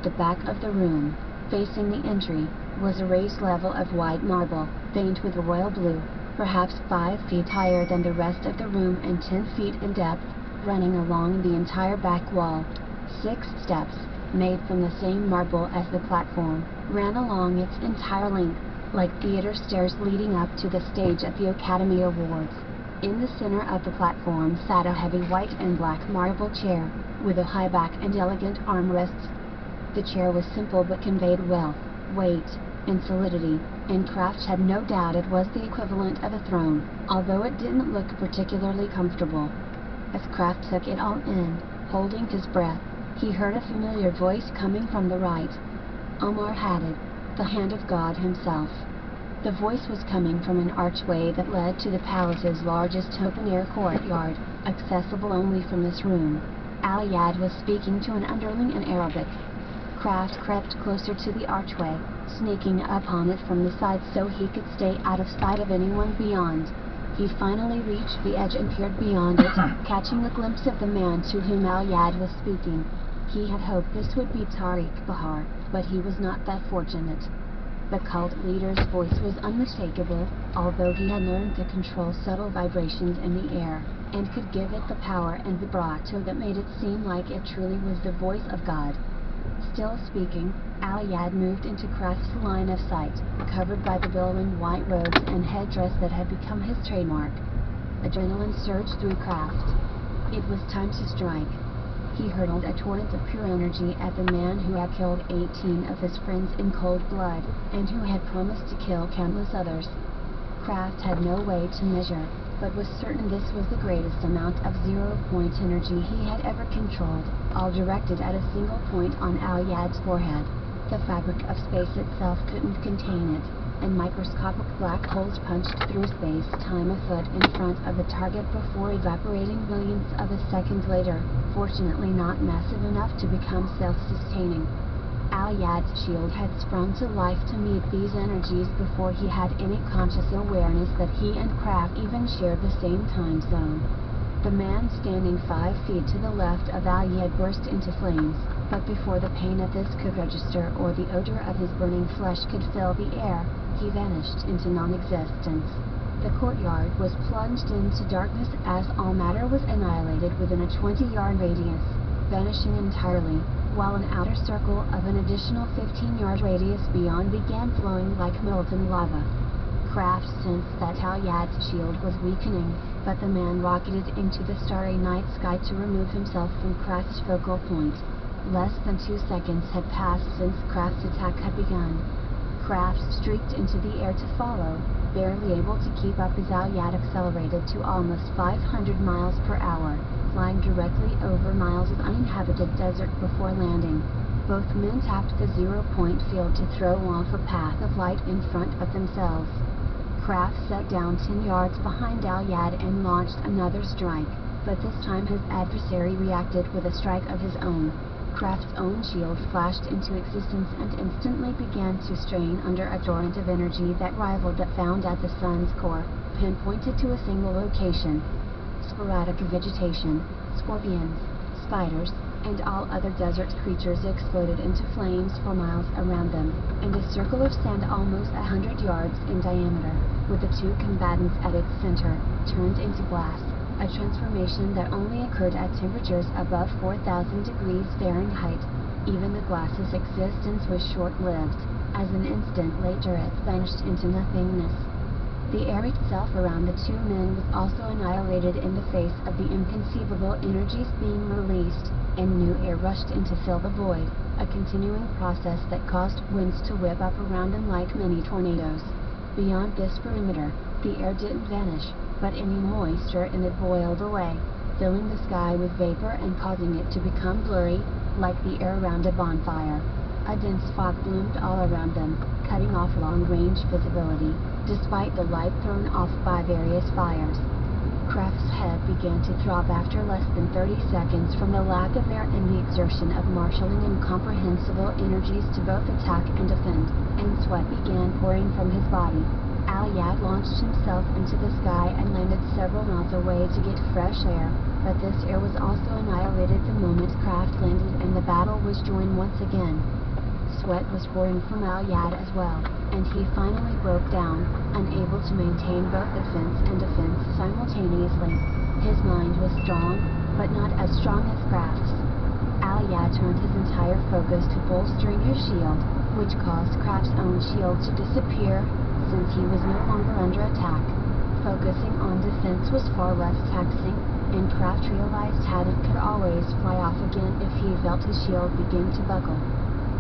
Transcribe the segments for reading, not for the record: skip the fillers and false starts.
At the back of the room, facing the entry, was a raised level of white marble, veined with royal blue, perhaps 5 feet higher than the rest of the room and 10 feet in depth, running along the entire back wall. 6 steps, made from the same marble as the platform, ran along its entire length, like theater stairs leading up to the stage at the Academy Awards. In the center of the platform sat a heavy white and black marble chair, with a high back and elegant armrests. The chair was simple but conveyed wealth, weight, and solidity, and Kraft had no doubt it was the equivalent of a throne, although it didn't look particularly comfortable. As Kraft took it all in, holding his breath, he heard a familiar voice coming from the right. Omar had it, the hand of God himself. The voice was coming from an archway that led to the palace's largest open-air courtyard, accessible only from this room. Al-Yad was speaking to an underling in Arabic. Kraft crept closer to the archway, sneaking up on it from the side so he could stay out of sight of anyone beyond. He finally reached the edge and peered beyond it, catching a glimpse of the man to whom Al-Yad was speaking. He had hoped this would be Tariq Bahar, but he was not that fortunate. The cult leader's voice was unmistakable, although he had learned to control subtle vibrations in the air, and could give it the power and vibrato that made it seem like it truly was the voice of God. Still speaking, Al-Yad moved into Kraft's line of sight, covered by the billowing white robes and headdress that had become his trademark. Adrenaline surged through Kraft. It was time to strike. He hurled a torrent of pure energy at the man who had killed 18 of his friends in cold blood, and who had promised to kill countless others. Kraft had no way to measure, but was certain this was the greatest amount of zero-point energy he had ever controlled, all directed at a single point on Al-Yad's forehead. The fabric of space itself couldn't contain it, and microscopic black holes punched through space-time a foot in front of the target before evaporating millionths of a second later, fortunately not massive enough to become self-sustaining. Al-Yad's shield had sprung to life to meet these energies before he had any conscious awareness that he and Kraft even shared the same time zone. The man standing 5 feet to the left of Al-Yad burst into flames, but before the pain of this could register or the odor of his burning flesh could fill the air, he vanished into non-existence. The courtyard was plunged into darkness as all matter was annihilated within a 20-yard radius, vanishing entirely, while an outer circle of an additional 15-yard radius beyond began flowing like molten lava. Kraft sensed that Al-Yad's shield was weakening, but the man rocketed into the starry night sky to remove himself from Kraft's focal point. Less than 2 seconds had passed since Kraft's attack had begun. Kraft streaked into the air to follow, barely able to keep up as Al-Yad accelerated to almost 500 miles per hour, flying directly over miles of uninhabited desert before landing. Both men tapped the zero-point field to throw off a path of light in front of themselves. Kraft set down 10 yards behind Al-Yad and launched another strike, but this time his adversary reacted with a strike of his own. Kraft's own shield flashed into existence and instantly began to strain under a torrent of energy that rivaled that found at the sun's core, pinpointed to a single location. Sporadic vegetation, scorpions, spiders, and all other desert creatures exploded into flames for miles around them, and a circle of sand almost 100 yards in diameter, with the two combatants at its center, turned into glass, a transformation that only occurred at temperatures above 4,000 degrees Fahrenheit. Even the glass's existence was short-lived, as an instant later it vanished into nothingness. The air itself around the two men was also annihilated in the face of the inconceivable energies being released, and new air rushed in to fill the void, a continuing process that caused winds to whip up around them like mini tornadoes. Beyond this perimeter, the air didn't vanish, but any moisture in it boiled away, filling the sky with vapor and causing it to become blurry, like the air around a bonfire. A dense fog bloomed all around them, cutting off long-range visibility, despite the light thrown off by various fires. Kraft's head began to throb after less than 30 seconds from the lack of air and the exertion of marshalling incomprehensible energies to both attack and defend, and sweat began pouring from his body. Al-Yad launched himself into the sky and landed several miles away to get fresh air, but this air was also annihilated the moment Kraft landed and the battle was joined once again. Sweat was pouring from Al-Yad as well, and he finally broke down, unable to maintain both offense and defense simultaneously. His mind was strong, but not as strong as Kraft's. Al-Yad turned his entire focus to bolstering his shield, which caused Kraft's own shield to disappear, since he was no longer under attack. Focusing on defense was far less taxing, and Kraft realized Haddock could always fly off again if he felt his shield begin to buckle.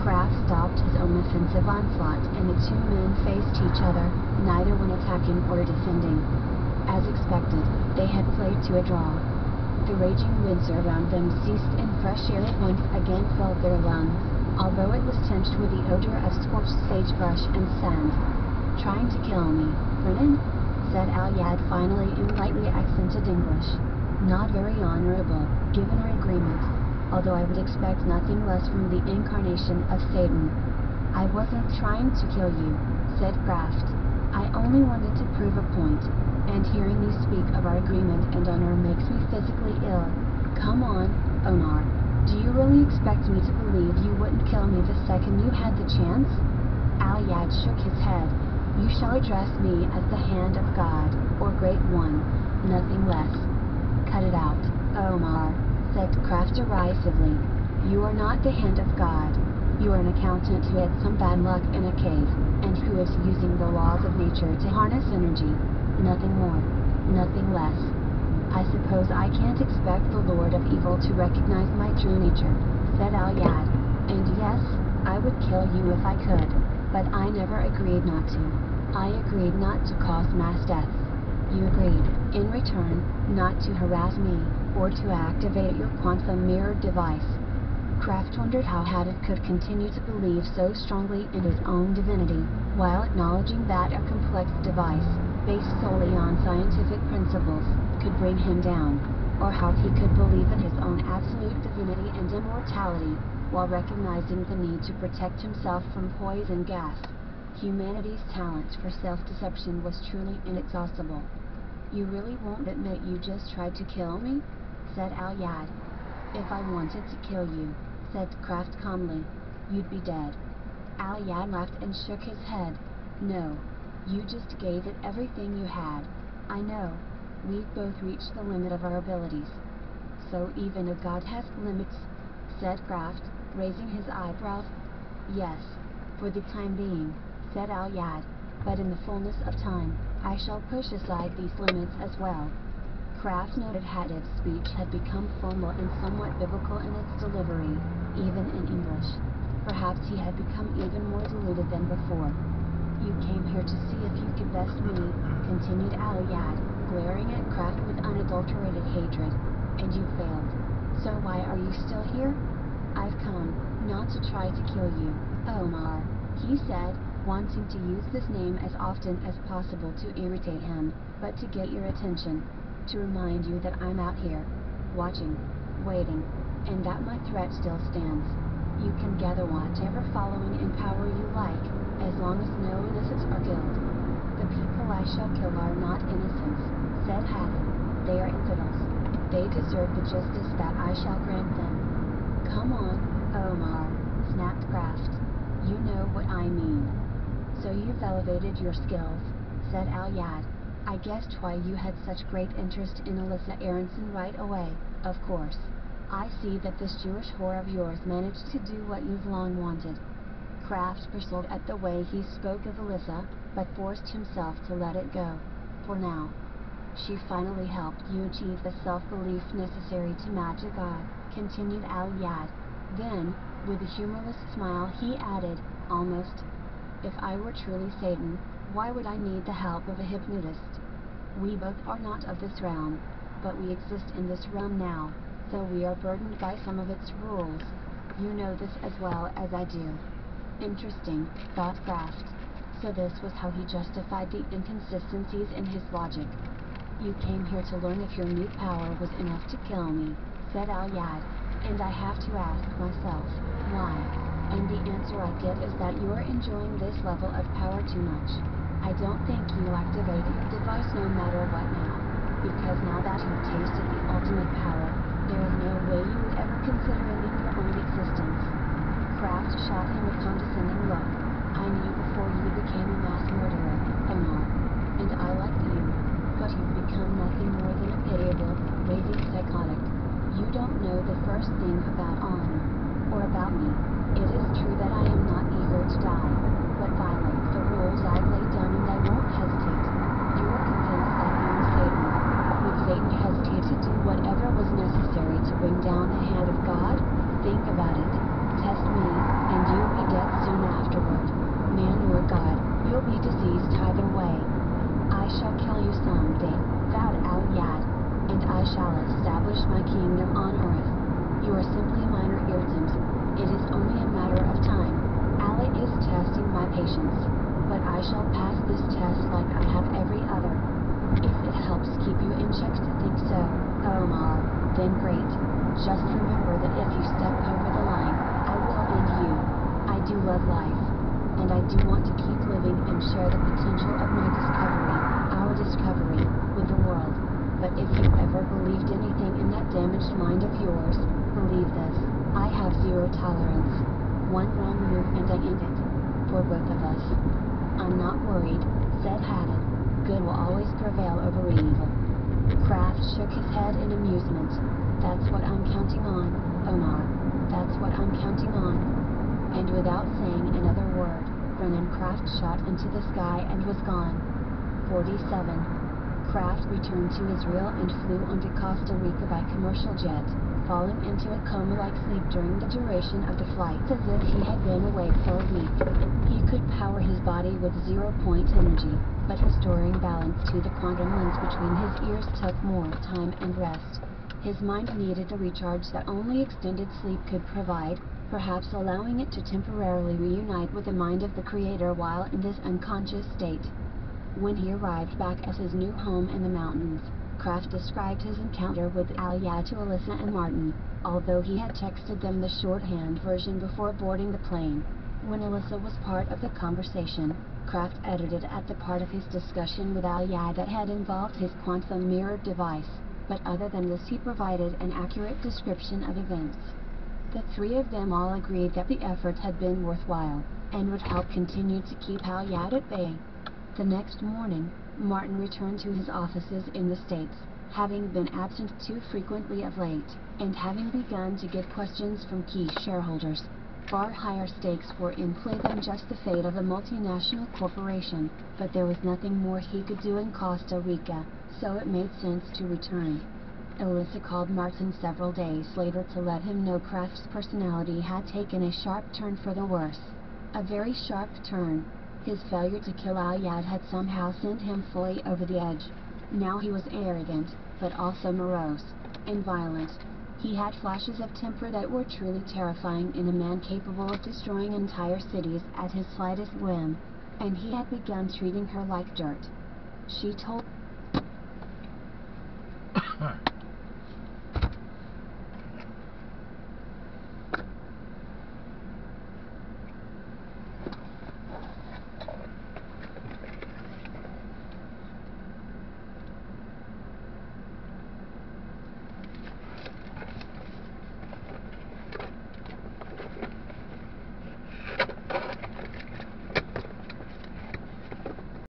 Kraft stopped his own offensive onslaught, and the two men faced each other, neither one attacking or defending. As expected, they had played to a draw. The raging winds around them ceased and fresh air once again filled their lungs, although it was tinged with the odor of scorched sagebrush and sand. "Trying to kill me, Brennan?" said Al-Yad finally in lightly accented English. "Not very honorable, given our agreement, although I would expect nothing less from the incarnation of Satan." "I wasn't trying to kill you," said Kraft. "I only wanted to prove a point, and hearing you speak of our agreement and honor makes me physically ill. Come on, Omar. Do you really expect me to believe you wouldn't kill me the second you had the chance?" Al-Yad shook his head. "You shall address me as the hand of God, or Great One, nothing less." "Cut it out, Omar," said Kraft derisively. "You are not the hand of God. You are an accountant who had some bad luck in a cave, and who is using the laws of nature to harness energy. Nothing more, nothing less. I suppose I can't expect the Lord of Evil to recognize my true nature," said Al-Yad. "And yes, I would kill you if I could, but I never agreed not to. I agreed not to cause mass deaths. You agreed, in return, not to harass me, or to activate your quantum mirror device." Kraft wondered how Haddock could continue to believe so strongly in his own divinity, while acknowledging that a complex device, based solely on scientific principles, could bring him down, or how he could believe in his own absolute divinity and immortality, while recognizing the need to protect himself from poison gas. Humanity's talent for self-deception was truly inexhaustible. "You really won't admit you just tried to kill me?" said Al-Yad. "If I wanted to kill you," said Kraft calmly, "you'd be dead." Al-Yad laughed and shook his head. "No, you just gave it everything you had. I know. We've both reached the limit of our abilities." "So even a god has limits," said Kraft, raising his eyebrows. "Yes, for the time being," said Al-Yad, "but in the fullness of time, I shall push aside these limits as well." Kraft noted Haddock's speech had become formal and somewhat biblical in its delivery, even in English. Perhaps he had become even more deluded than before. "You came here to see if you could best me," continued Al-Yad, glaring at Kraft with unadulterated hatred, "and you failed. So why are you still here?" "I've come, not to try to kill you, Omar," he said, wanting to use this name as often as possible to irritate him, "but to get your attention, to remind you that I'm out here, watching, waiting, and that my threat still stands. You can gather whatever following and power you like, as long as no innocents are killed." "The people I shall kill are not innocents," said Haddock. "They are infidels. They deserve the justice that I shall grant them." "Come on, Omar," snapped Kraft. "You know what I mean." "So you've elevated your skills," said Al-Yad. "I guessed why you had such great interest in Alyssa Aronson right away, of course. I see that this Jewish whore of yours managed to do what you've long wanted." Kraft bristled at the way he spoke of Alyssa, but forced himself to let it go, for now. "She finally helped you achieve the self-belief necessary to match a god," continued Al-Yad. Then, with a humorless smile, he added, almost, "If I were truly Satan, why would I need the help of a hypnotist? We both are not of this realm, but we exist in this realm now, so we are burdened by some of its rules. You know this as well as I do." Interesting, thought Kraft. So this was how he justified the inconsistencies in his logic. "You came here to learn if your new power was enough to kill me," said Al-Yad, "and I have to ask myself, why? And the answer I get is that you're enjoying this level of power too much. I don't think you activate your device no matter what now. Because now that you've tasted the ultimate power, there is no way you would ever consider ending your own existence. Kraft shot him a condescending look. I knew before you became a mass murderer, Omar. And I liked you. But you've become nothing more than a pitiable, raving psychotic. You don't know the first thing about honor, or about me. It is true that I am not eager to die, but violate the rules I've laid down and I won't hesitate. You are convinced that you are Satan. Would Satan hesitate to do whatever was necessary to bring down the hand of God? Think about it. Test me, and you'll be dead soon afterward. Man or God, you'll be diseased either way. I shall kill you someday, vowed Al-Yad, and I shall establish my kingdom on earth. You are simply minor irritants. It is only a matter of time. Allah is testing my patience, but I shall pass this test like I have every other. If it helps keep you in check to think so, Omar, then great. Just remember that if you step over the line, I will end you. I do love life, and I do want to keep living and share the potential of my discovery, our discovery, with the world. But if you ever believed anything in that damaged mind of yours, believe this. I have zero tolerance. One wrong move and I end it. For both of us. I'm not worried, said Haddon. Good will always prevail over evil. Kraft shook his head in amusement. That's what I'm counting on, Omar. That's what I'm counting on. And without saying another word, Brennan Kraft shot into the sky and was gone. 47. Kraft returned to Israel and flew onto Costa Rica by commercial jet, falling into a coma-like sleep during the duration of the flight, as if he had been awake for a week. He could power his body with zero-point energy, but restoring balance to the quantum lens between his ears took more time and rest. His mind needed the recharge that only extended sleep could provide, perhaps allowing it to temporarily reunite with the mind of the Creator while in this unconscious state. When he arrived back at his new home in the mountains, Kraft described his encounter with Al-Yad to Alyssa and Martin, although he had texted them the shorthand version before boarding the plane. When Alyssa was part of the conversation, Kraft edited at the part of his discussion with Al-Yad that had involved his quantum mirror device, but other than this he provided an accurate description of events. The three of them all agreed that the effort had been worthwhile, and would help continue to keep Al-Yad at bay. The next morning, Martin returned to his offices in the States, having been absent too frequently of late, and having begun to get questions from key shareholders. Far higher stakes were in play than just the fate of a multinational corporation, but there was nothing more he could do in Costa Rica, so it made sense to return. Alyssa called Martin several days later to let him know Kraft's personality had taken a sharp turn for the worse. A very sharp turn. His failure to kill Al-Yad had somehow sent him fully over the edge. Now he was arrogant, but also morose, and violent. He had flashes of temper that were truly terrifying in a man capable of destroying entire cities at his slightest whim. And he had begun treating her like dirt. She told